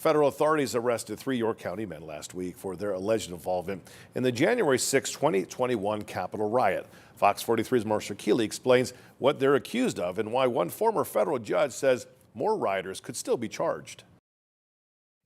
Federal authorities arrested three York County men last week for their alleged involvement in the January 6, 2021 Capitol riot. Fox 43's Marshall Keeley explains what they're accused of and why one former federal judge says more rioters could still be charged.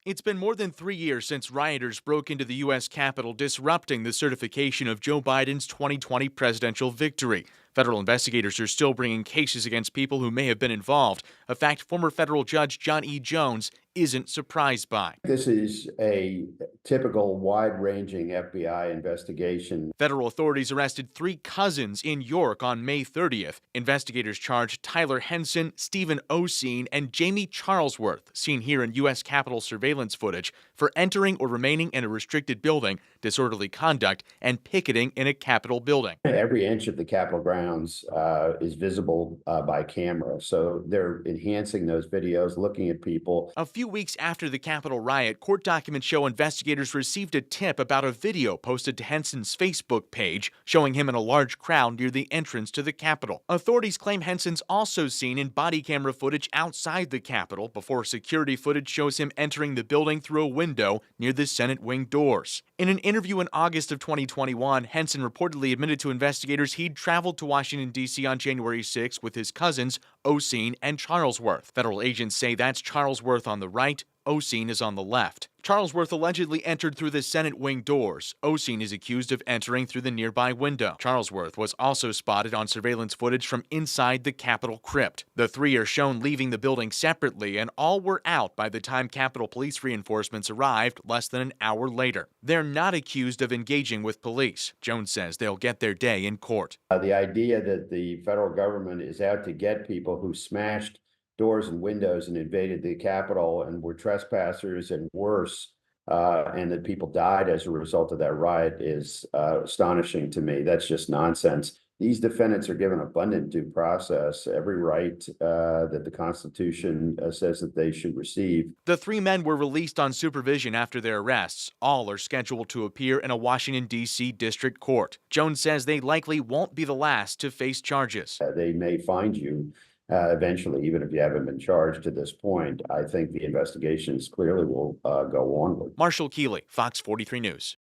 It's been more than 3 years since rioters broke into the U.S. Capitol, disrupting the certification of Joe Biden's 2020 presidential victory. Federal investigators are still bringing cases against people who may have been involved, a fact former federal judge John E. Jones isn't surprised by. This is a typical wide-ranging FBI investigation. Federal authorities arrested three cousins in York on May 30th. Investigators charged Tyler Henson, Stephen Oseen, and Jamie Charlesworth, seen here in U.S. Capitol surveillance footage, for entering or remaining in a restricted building, disorderly conduct, and picketing in a Capitol building. Every inch of the Capitol grounds is visible by camera, so they're enhancing those videos, looking at people. A few weeks after the Capitol riot, court documents show investigators received a tip about a video posted to Henson's Facebook page showing him in a large crowd near the entrance to the Capitol. Authorities claim Henson's also seen in body camera footage outside the Capitol before security footage shows him entering the building through a window near the Senate wing doors. In an interview in August of 2021, Henson reportedly admitted to investigators he'd traveled to Washington, D.C. on January 6 with his cousins, Oseen and Charlesworth. Federal agents say that's Charlesworth on the right, Oseen is on the left. Charlesworth allegedly entered through the Senate wing doors. Oseen is accused of entering through the nearby window. Charlesworth was also spotted on surveillance footage from inside the Capitol crypt. The three are shown leaving the building separately, and all were out by the time Capitol Police reinforcements arrived less than an hour later. They're not accused of engaging with police. Jones says they'll get their day in court. The idea that the federal government is out to get people who smashed doors and windows and invaded the Capitol and were trespassers and worse, and that people died as a result of that riot is astonishing to me. That's just nonsense. These defendants are given abundant due process, every right that the Constitution says that they should receive. The three men were released on supervision after their arrests. All are scheduled to appear in a Washington, D.C. district court. Jones says they likely won't be the last to face charges. They may find you eventually, even if you haven't been charged to this point. I think the investigations clearly will go onward. Marshall Keeley, Fox 43 News.